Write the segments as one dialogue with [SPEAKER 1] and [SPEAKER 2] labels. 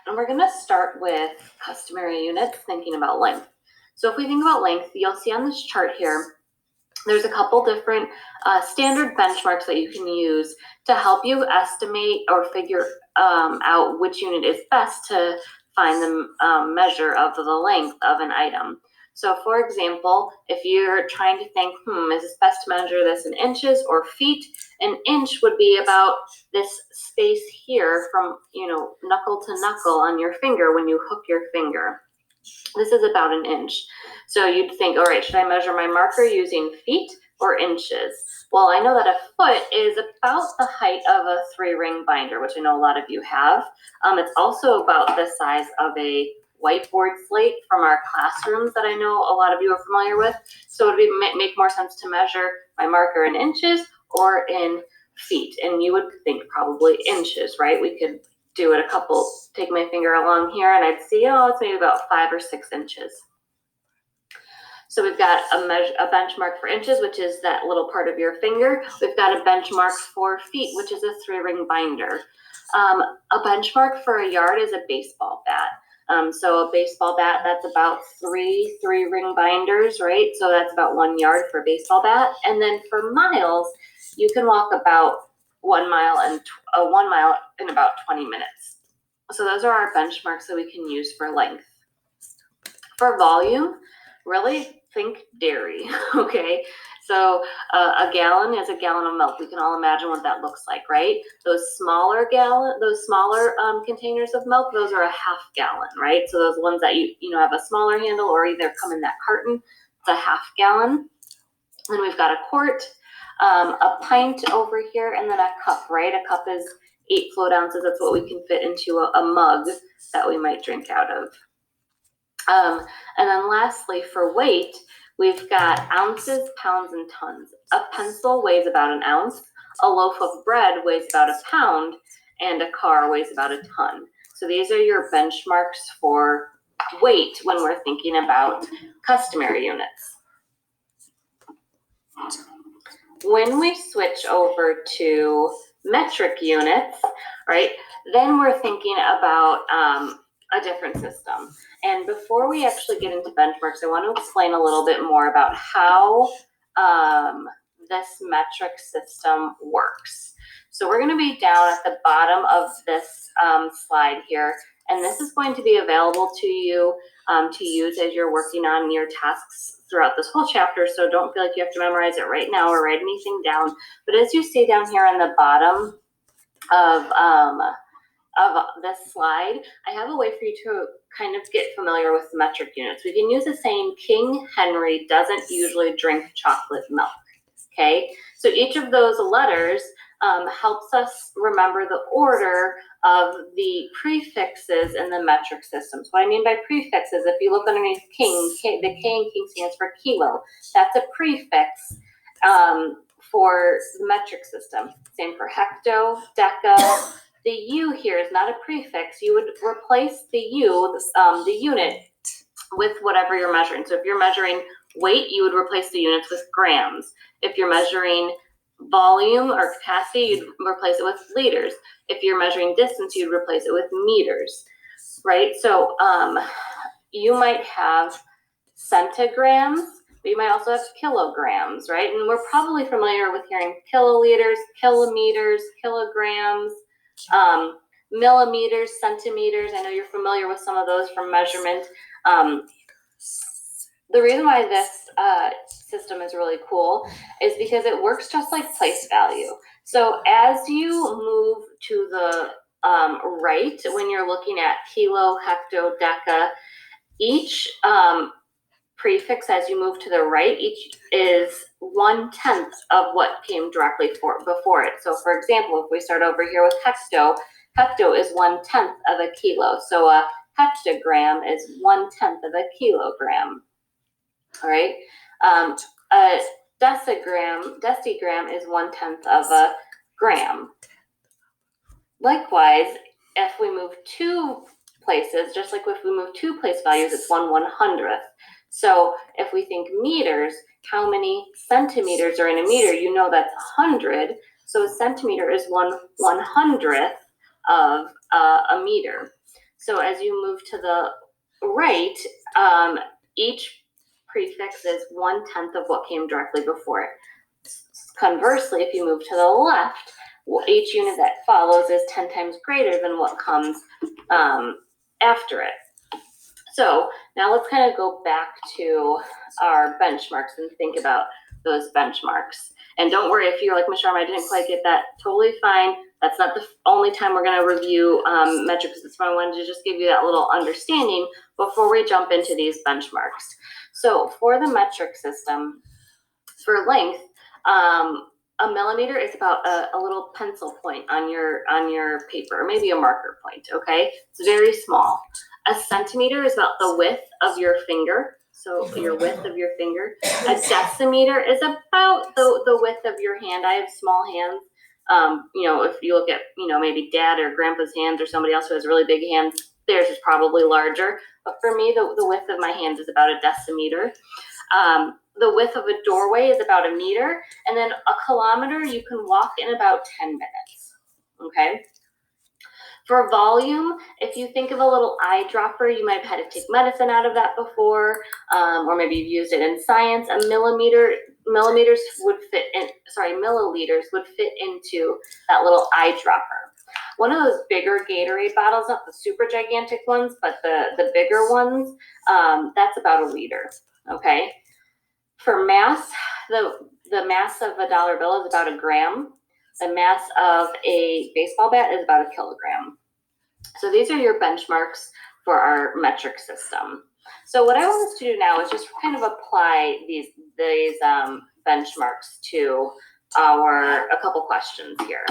[SPEAKER 1] and we're going to start with customary units, thinking about length. So if we think about length, you'll see on this chart here, there's a couple different standard benchmarks that you can use to help you estimate or figure out which unit is best to find the measure of the length of an item. So for example, if you're trying to think, is it best to measure this in inches or feet? An inch would be about this space here from, knuckle to knuckle on your finger when you hook your finger. This is about an inch. So you'd think, all right, should I measure my marker using feet or inches? Well, I know that a foot is about the height of a 3-ring binder, which I know a lot of you have. It's also about the size of a whiteboard slate from our classrooms that I know a lot of you are familiar with. So it would make more sense to measure my marker in inches or in feet. And you would think probably inches, right? We could do it take my finger along here and I'd see, it's maybe about 5 or 6 inches. So we've got a benchmark for inches, which is that little part of your finger. We've got a benchmark for feet, which is a 3-ring binder. A benchmark for a yard is a baseball bat. So a baseball bat, that's about 3-ring binders, right? So that's about 1 yard for a baseball bat. And then for miles, you can walk about 1 mile in about 20 minutes. So those are our benchmarks that we can use for length. For volume, really think dairy, okay? So a gallon is a gallon of milk. We can all imagine what that looks like, right? Those smaller containers of milk, those are a ½ gallon, right? So those ones that you have a smaller handle or either come in that carton, it's a ½ gallon. Then we've got a quart, a pint over here, and then a cup, right? A cup is 8 float ounces. That's what we can fit into a mug that we might drink out of. And then lastly, for weight, we've got ounces, pounds, and tons. A pencil weighs about an ounce, a loaf of bread weighs about a pound, and a car weighs about a ton. So these are your benchmarks for weight when we're thinking about customary units. When we switch over to metric units, right, then we're thinking about a different system. And before we actually get into benchmarks, I want to explain a little bit more about how this metric system works. So we're going to be down at the bottom of this slide here, and this is going to be available to you to use as you're working on your tasks throughout this whole chapter. So don't feel like you have to memorize it right now or write anything down. But as you see down here on the bottom of this slide, I have a way for you to kind of get familiar with metric units. We can use the saying, King Henry doesn't usually drink chocolate milk, okay? So each of those letters helps us remember the order of the prefixes in the metric system. So what I mean by prefixes, if you look underneath King, the K in King stands for kilo. That's a prefix for the metric system. Same for hecto, deca. The U here is not a prefix. You would replace the U, the unit, with whatever you're measuring. So if you're measuring weight, you would replace the units with grams. If you're measuring volume or capacity, you'd replace it with liters. If you're measuring distance, you'd replace it with meters, right? So you might have centigrams, but you might also have kilograms, right? And we're probably familiar with hearing kiloliters, kilometers, kilograms, millimeters, centimeters. I know you're familiar with some of those from measurement. The reason why this system is really cool is because it works just like place value. So as you move to the right, when you're looking at kilo, hecto, deca, each prefix as you move to the right, each is 1/10 of what came directly before it. So for example, if we start over here with hecto is 1/10 of a kilo. So a hectogram is 1/10 of a kilogram. All right. A decigram is 1/10 of a gram. Likewise, if we move 2 places, just like if we move 2 place values, it's 1/100th. So if we think meters, how many centimeters are in a meter? You know that's 100. So a centimeter is 1/100th of a meter. So as you move to the right, each prefix is 1/10 of what came directly before it. Conversely, if you move to the left, each unit that follows is 10 times greater than what comes after it. So now let's kind of go back to our benchmarks and think about those benchmarks. And don't worry if you're like, Ms. Sharma, I didn't quite get that, totally fine. That's not the only time we're going to review metrics. That's why I wanted to just give you that little understanding before we jump into these benchmarks. So for the metric system, for length, a millimeter is about a little pencil point on your paper, or maybe a marker point, okay? It's very small. A centimeter is about the width of your finger, so your width of your finger. A decimeter is about the width of your hand. I have small hands. If you look at, maybe dad or grandpa's hands or somebody else who has really big hands, theirs is probably larger. But for me, the width of my hand is about a decimeter. The width of a doorway is about a meter, and then a kilometer you can walk in about 10 minutes, okay? For volume, if you think of a little eyedropper, you might have had to take medicine out of that before, or maybe you've used it in science. Milliliters would fit into that little eyedropper. One of those bigger Gatorade bottles, not the super gigantic ones, but the bigger ones, that's about a liter, okay? For mass, the mass of a dollar bill is about a gram. The mass of a baseball bat is about a kilogram. So these are your benchmarks for our metric system. So what I want us to do now is just kind of apply these benchmarks to a couple questions here.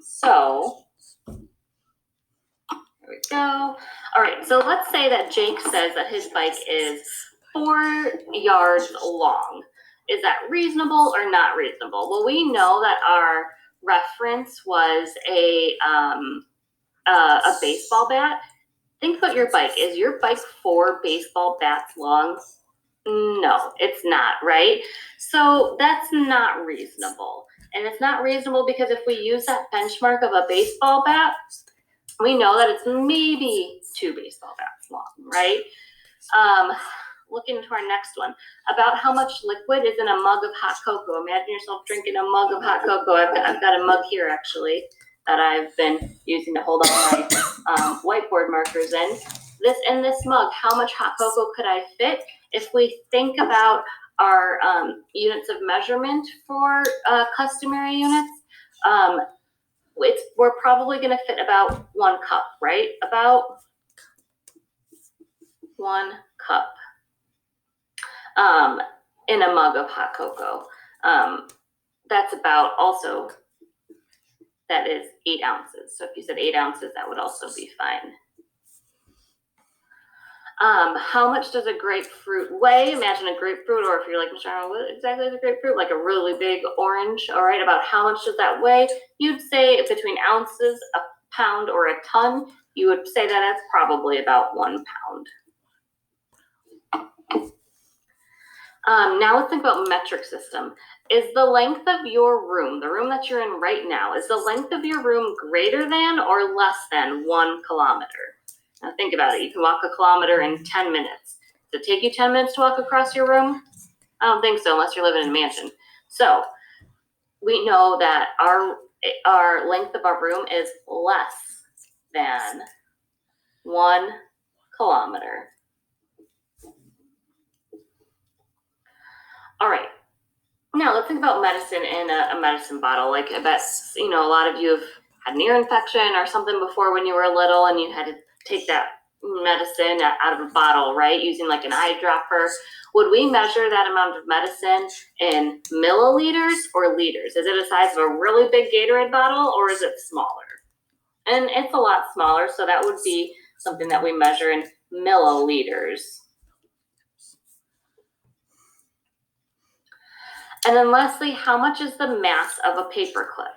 [SPEAKER 1] So here we go. All right, so let's say that Jake says that his bike is 4 yards long. Is that reasonable or not reasonable? Well, we know that our reference was a baseball bat. Think about your bike. Is your bike 4 baseball bats long? No, it's not, right? So that's not reasonable. And it's not reasonable because if we use that benchmark of a baseball bat, we know that it's maybe 2 baseball bats long, right? Looking into our next one, about how much liquid is in a mug of hot cocoa. Imagine yourself drinking a mug of hot cocoa. I've got a mug here, actually, that I've been using to hold all my whiteboard markers in. In this mug, how much hot cocoa could I fit? If we think about our units of measurement for customary units, we're probably going to fit about 1 cup, right? About 1 cup. In a mug of hot cocoa. That's about also, that is 8 ounces. So if you said 8 ounces, that would also be fine. How much does a grapefruit weigh? Imagine a grapefruit, or if you're like, Michelle, what exactly is a grapefruit? Like a really big orange, all right? About how much does that weigh? You'd say between ounces, a pound, or a ton. You would say that that's probably about 1 pound. Now let's think about metric system. Is the length of your room, the room that you're in right now, is the length of your room greater than or less than 1 kilometer? Now think about it. You can walk a kilometer in 10 minutes. Does it take you 10 minutes to walk across your room? I don't think so, unless you're living in a mansion. So we know that our length of our room is less than 1 kilometer. All right, now let's think about medicine in a medicine bottle. Like I bet, a lot of you have had an ear infection or something before when you were little and you had to take that medicine out of a bottle, right? Using like an eyedropper. Would we measure that amount of medicine in milliliters or liters? Is it the size of a really big Gatorade bottle or is it smaller? And it's a lot smaller, so that would be something that we measure in milliliters. And then lastly, how much is the mass of a paper clip?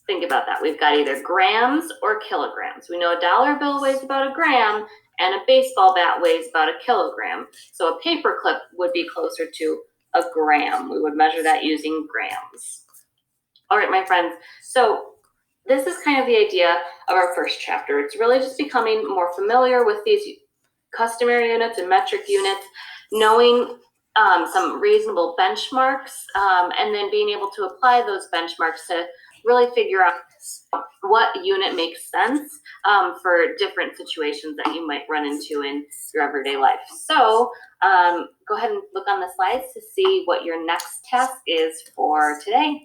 [SPEAKER 1] Think about that. We've got either grams or kilograms. We know a dollar bill weighs about a gram and a baseball bat weighs about a kilogram. So a paper clip would be closer to a gram. We would measure that using grams. All right, my friends. So this is kind of the idea of our first chapter. It's really just becoming more familiar with these customary units and metric units, knowing some reasonable benchmarks, and then being able to apply those benchmarks to really figure out what unit makes sense for different situations that you might run into in your everyday life. So go ahead and look on the slides to see what your next task is for today.